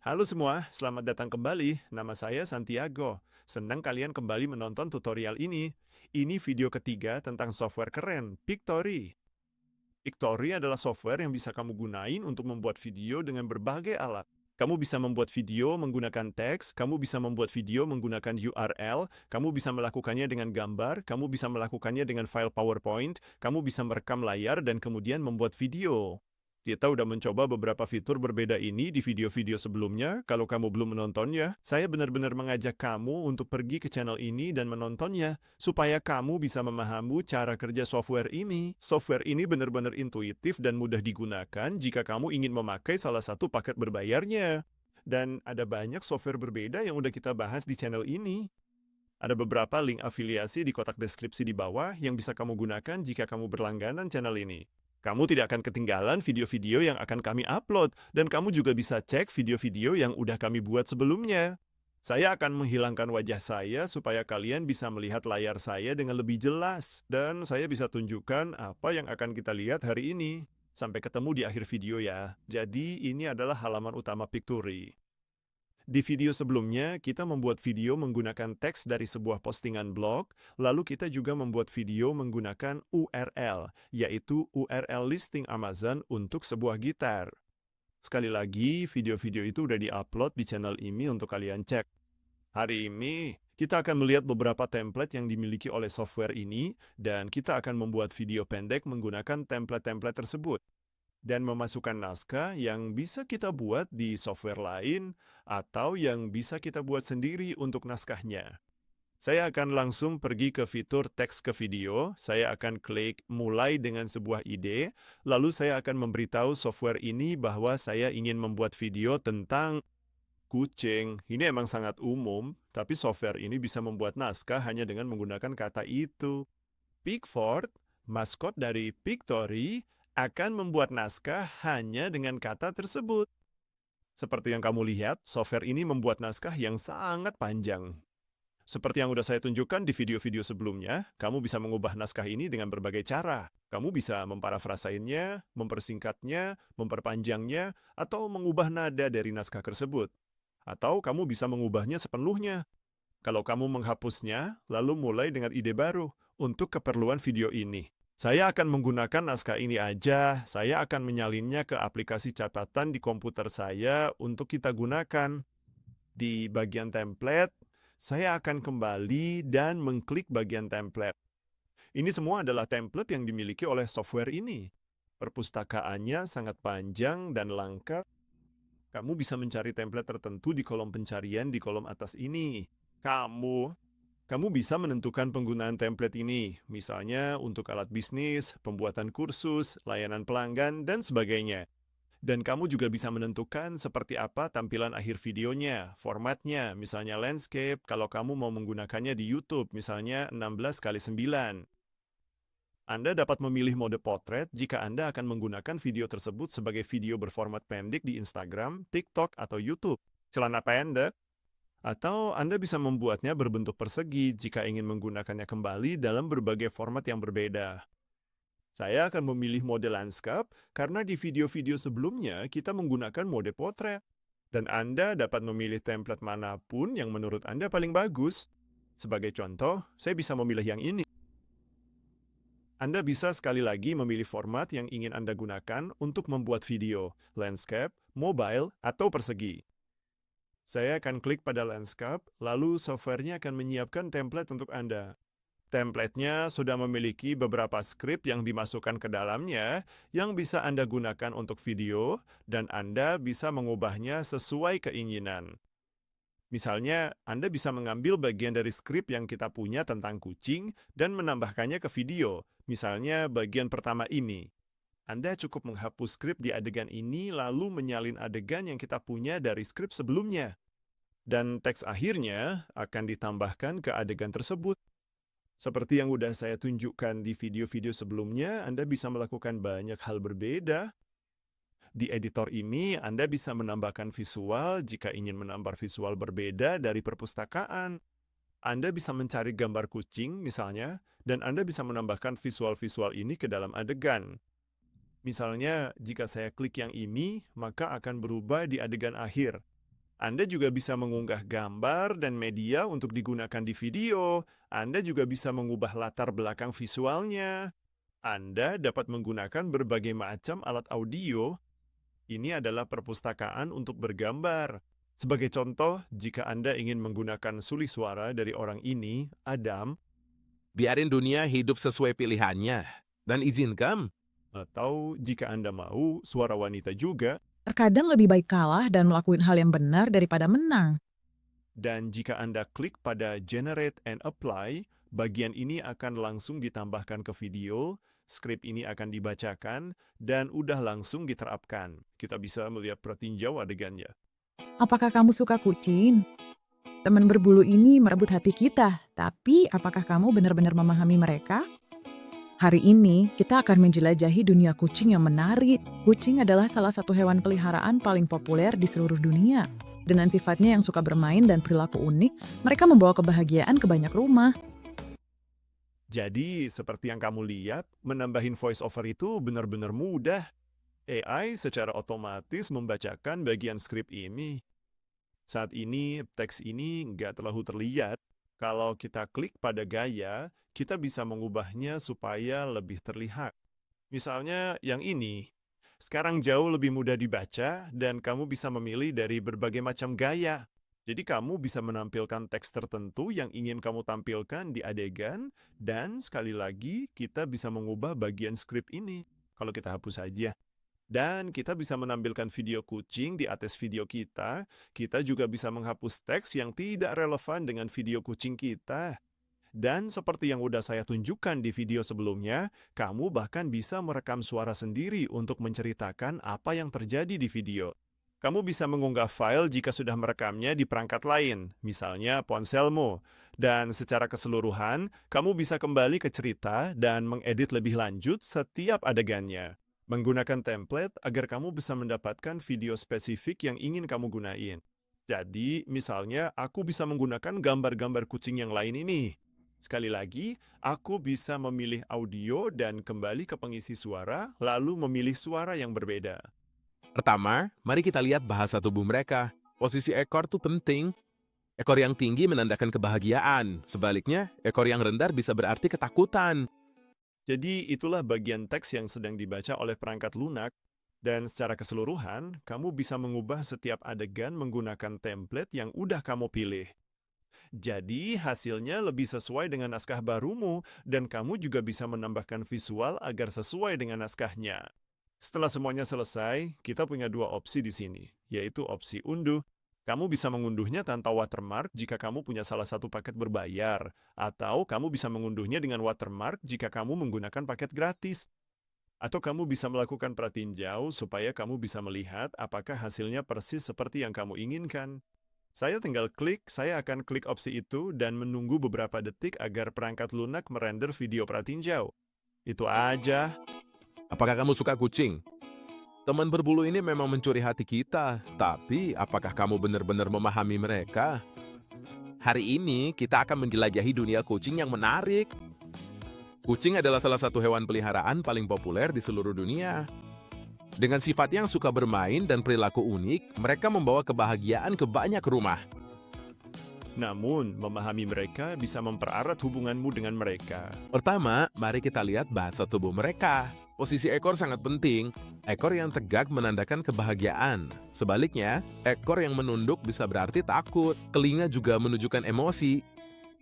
Halo semua, selamat datang kembali. Nama saya Santiago. Senang kalian kembali menonton tutorial ini. Ini video ketiga tentang software keren, Pictory. Pictory adalah software yang bisa kamu gunain untuk membuat video dengan berbagai alat. Kamu bisa membuat video menggunakan teks, kamu bisa membuat video menggunakan URL, kamu bisa melakukannya dengan gambar, kamu bisa melakukannya dengan file PowerPoint, kamu bisa merekam layar dan kemudian membuat video. Kita udah mencoba beberapa fitur berbeda ini di video-video sebelumnya. Kalau kamu belum menontonnya, saya benar-benar mengajak kamu untuk pergi ke channel ini dan menontonnya, supaya kamu bisa memahami cara kerja software ini. Software ini benar-benar intuitif dan mudah digunakan jika kamu ingin memakai salah satu paket berbayarnya. Dan ada banyak software berbeda yang udah kita bahas di channel ini. Ada beberapa link afiliasi di kotak deskripsi di bawah yang bisa kamu gunakan jika kamu berlangganan channel ini. Kamu tidak akan ketinggalan video-video yang akan kami upload, dan kamu juga bisa cek video-video yang udah kami buat sebelumnya. Saya akan menghilangkan wajah saya supaya kalian bisa melihat layar saya dengan lebih jelas, dan saya bisa tunjukkan apa yang akan kita lihat hari ini. Sampai ketemu di akhir video ya. Jadi ini adalah halaman utama Pictory. Di video sebelumnya, kita membuat video menggunakan teks dari sebuah postingan blog, lalu kita juga membuat video menggunakan URL, yaitu URL listing Amazon untuk sebuah gitar. Sekali lagi, video-video itu udah di-upload di channel ini untuk kalian cek. Hari ini, kita akan melihat beberapa template yang dimiliki oleh software ini, dan kita akan membuat video pendek menggunakan template-template tersebut dan memasukkan naskah yang bisa kita buat di software lain atau yang bisa kita buat sendiri untuk naskahnya. Saya akan langsung pergi ke fitur teks ke video, saya akan klik mulai dengan sebuah ide, lalu saya akan memberitahu software ini bahwa saya ingin membuat video tentang kucing. Ini emang sangat umum, tapi software ini bisa membuat naskah hanya dengan menggunakan kata itu. Pickford, maskot dari Pictory, akan membuat naskah hanya dengan kata tersebut. Seperti yang kamu lihat, software ini membuat naskah yang sangat panjang. Seperti yang sudah saya tunjukkan di video-video sebelumnya, kamu bisa mengubah naskah ini dengan berbagai cara. Kamu bisa memparafrasainnya, mempersingkatnya, memperpanjangnya, atau mengubah nada dari naskah tersebut. Atau kamu bisa mengubahnya sepenuhnya. Kalau kamu menghapusnya, lalu mulai dengan ide baru untuk keperluan video ini. Saya akan menggunakan naskah ini aja, saya akan menyalinnya ke aplikasi catatan di komputer saya untuk kita gunakan. Di bagian template, saya akan kembali dan mengklik bagian template. Ini semua adalah template yang dimiliki oleh software ini. Perpustakaannya sangat panjang dan lengkap. Kamu bisa mencari template tertentu di kolom pencarian di kolom atas ini. Kamu bisa menentukan penggunaan template ini, misalnya untuk alat bisnis, pembuatan kursus, layanan pelanggan, dan sebagainya. Dan kamu juga bisa menentukan seperti apa tampilan akhir videonya, formatnya, misalnya landscape kalau kamu mau menggunakannya di YouTube, misalnya 16x9. Anda dapat memilih mode potret jika Anda akan menggunakan video tersebut sebagai video berformat pendek di Instagram, TikTok, atau YouTube. Celana pendek, atau Anda bisa membuatnya berbentuk persegi jika ingin menggunakannya kembali dalam berbagai format yang berbeda. Saya akan memilih mode landscape karena di video-video sebelumnya kita menggunakan mode potret. Dan Anda dapat memilih template manapun yang menurut Anda paling bagus. Sebagai contoh, saya bisa memilih yang ini. Anda bisa sekali lagi memilih format yang ingin Anda gunakan untuk membuat video, landscape, mobile, atau persegi. Saya akan klik pada landscape, lalu softwarenya akan menyiapkan template untuk Anda. Template-nya sudah memiliki beberapa skrip yang dimasukkan ke dalamnya yang bisa Anda gunakan untuk video, dan Anda bisa mengubahnya sesuai keinginan. Misalnya, Anda bisa mengambil bagian dari skrip yang kita punya tentang kucing dan menambahkannya ke video, misalnya bagian pertama ini. Anda cukup menghapus skrip di adegan ini lalu menyalin adegan yang kita punya dari skrip sebelumnya. Dan teks akhirnya akan ditambahkan ke adegan tersebut. Seperti yang sudah saya tunjukkan di video-video sebelumnya, Anda bisa melakukan banyak hal berbeda. Di editor ini, Anda bisa menambahkan visual jika ingin menambah visual berbeda dari perpustakaan. Anda bisa mencari gambar kucing, misalnya, dan Anda bisa menambahkan visual-visual ini ke dalam adegan. Misalnya, jika saya klik yang ini, maka akan berubah di adegan akhir. Anda juga bisa mengunggah gambar dan media untuk digunakan di video. Anda juga bisa mengubah latar belakang visualnya. Anda dapat menggunakan berbagai macam alat audio. Ini adalah perpustakaan untuk bergambar. Sebagai contoh, jika Anda ingin menggunakan suli suara dari orang ini, Adam, Biarin dunia hidup sesuai pilihannya. Dan izinkan. atau jika Anda mau, suara wanita juga, Terkadang lebih baik kalah dan melakukan hal yang benar daripada menang. dan jika Anda klik pada Generate and Apply, bagian ini akan langsung ditambahkan ke video, skrip ini akan dibacakan, dan udah langsung diterapkan. Kita bisa melihat pertinjau adegannya. Apakah kamu suka kucing? Teman berbulu ini merebut hati kita, tapi apakah kamu benar-benar memahami mereka? Hari ini, kita akan menjelajahi dunia kucing yang menarik. Kucing adalah salah satu hewan peliharaan paling populer di seluruh dunia. Dengan sifatnya yang suka bermain dan perilaku unik, mereka membawa kebahagiaan ke banyak rumah. Jadi, seperti yang kamu lihat, menambahin voice over itu benar-benar mudah. AI secara otomatis membacakan bagian skrip ini. Saat ini, teks ini nggak terlalu terlihat. Kalau kita klik pada gaya, kita bisa mengubahnya supaya lebih terlihat. Misalnya yang ini. Sekarang jauh lebih mudah dibaca dan kamu bisa memilih dari berbagai macam gaya. Jadi kamu bisa menampilkan teks tertentu yang ingin kamu tampilkan di adegan dan sekali lagi kita bisa mengubah bagian skrip ini. Kalau kita hapus saja. Dan kita bisa menampilkan video kucing di atas video kita. Kita juga bisa menghapus teks yang tidak relevan dengan video kucing kita. Dan seperti yang udah saya tunjukkan di video sebelumnya, kamu bahkan bisa merekam suara sendiri untuk menceritakan apa yang terjadi di video. Kamu bisa mengunggah file jika sudah merekamnya di perangkat lain, misalnya ponselmu. Dan secara keseluruhan, kamu bisa kembali ke cerita dan mengedit lebih lanjut setiap adegannya. Menggunakan template agar kamu bisa mendapatkan video spesifik yang ingin kamu gunain. Jadi, misalnya aku bisa menggunakan gambar-gambar kucing yang lain ini. Sekali lagi, aku bisa memilih audio dan kembali ke pengisi suara, lalu memilih suara yang berbeda. Pertama, mari kita lihat bahasa tubuh mereka. Posisi ekor tuh penting. Ekor yang tinggi menandakan kebahagiaan. Sebaliknya, ekor yang rendah bisa berarti ketakutan. Jadi, itulah bagian teks yang sedang dibaca oleh perangkat lunak. Dan secara keseluruhan, kamu bisa mengubah setiap adegan menggunakan template yang udah kamu pilih. Jadi, hasilnya lebih sesuai dengan naskah barumu, dan kamu juga bisa menambahkan visual agar sesuai dengan naskahnya. Setelah semuanya selesai, kita punya dua opsi di sini, yaitu opsi unduh. Kamu bisa mengunduhnya tanpa watermark jika kamu punya salah satu paket berbayar, atau kamu bisa mengunduhnya dengan watermark jika kamu menggunakan paket gratis. Atau kamu bisa melakukan pratinjau supaya kamu bisa melihat apakah hasilnya persis seperti yang kamu inginkan. Saya tinggal klik, saya akan klik opsi itu dan menunggu beberapa detik agar perangkat lunak merender video pratinjau. Itu aja. Apakah kamu suka kucing? Teman berbulu ini memang mencuri hati kita, tapi apakah kamu benar-benar memahami mereka? Hari ini kita akan menjelajahi dunia kucing yang menarik. Kucing adalah salah satu hewan peliharaan paling populer di seluruh dunia. Dengan sifat yang suka bermain dan perilaku unik, mereka membawa kebahagiaan ke banyak rumah. Namun, memahami mereka bisa mempererat hubunganmu dengan mereka. Pertama, mari kita lihat bahasa tubuh mereka. Posisi ekor sangat penting. Ekor yang tegak menandakan kebahagiaan. Sebaliknya, ekor yang menunduk bisa berarti takut. Telinga juga menunjukkan emosi.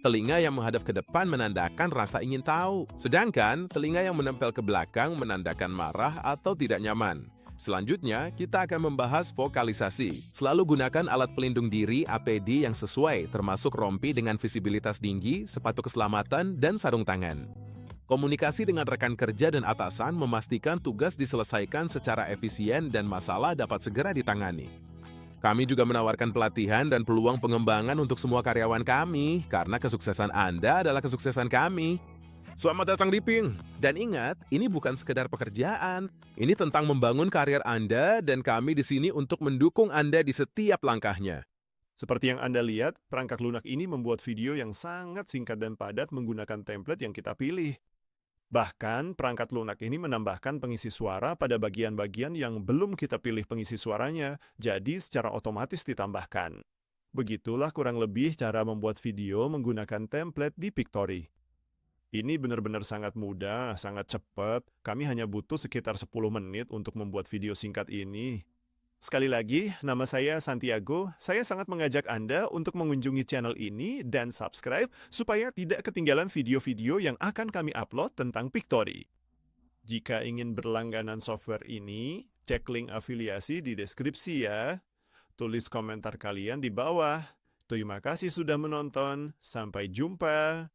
Telinga yang menghadap ke depan menandakan rasa ingin tahu. Sedangkan, telinga yang menempel ke belakang menandakan marah atau tidak nyaman. Selanjutnya, kita akan membahas vokalisasi. Selalu gunakan alat pelindung diri APD yang sesuai, termasuk rompi dengan visibilitas tinggi, sepatu keselamatan, dan sarung tangan. Komunikasi dengan rekan kerja dan atasan memastikan tugas diselesaikan secara efisien dan masalah dapat segera ditangani. Kami juga menawarkan pelatihan dan peluang pengembangan untuk semua karyawan kami, karena kesuksesan Anda adalah kesuksesan kami. Selamat datang di Ping. Dan ingat, ini bukan sekedar pekerjaan. Ini tentang membangun karier Anda dan kami di sini untuk mendukung Anda di setiap langkahnya. Seperti yang Anda lihat, perangkat lunak ini membuat video yang sangat singkat dan padat menggunakan template yang kita pilih. Bahkan, perangkat lunak ini menambahkan pengisi suara pada bagian-bagian yang belum kita pilih pengisi suaranya, jadi secara otomatis ditambahkan. Begitulah kurang lebih cara membuat video menggunakan template di Pictory. Ini benar-benar sangat mudah, sangat cepat. Kami hanya butuh sekitar 10 menit untuk membuat video singkat ini. Sekali lagi, nama saya Santiago. Saya sangat mengajak Anda untuk mengunjungi channel ini dan subscribe supaya tidak ketinggalan video-video yang akan kami upload tentang Pictory. Jika ingin berlangganan software ini, cek link afiliasi di deskripsi ya. Tulis komentar kalian di bawah. Terima kasih sudah menonton. Sampai jumpa.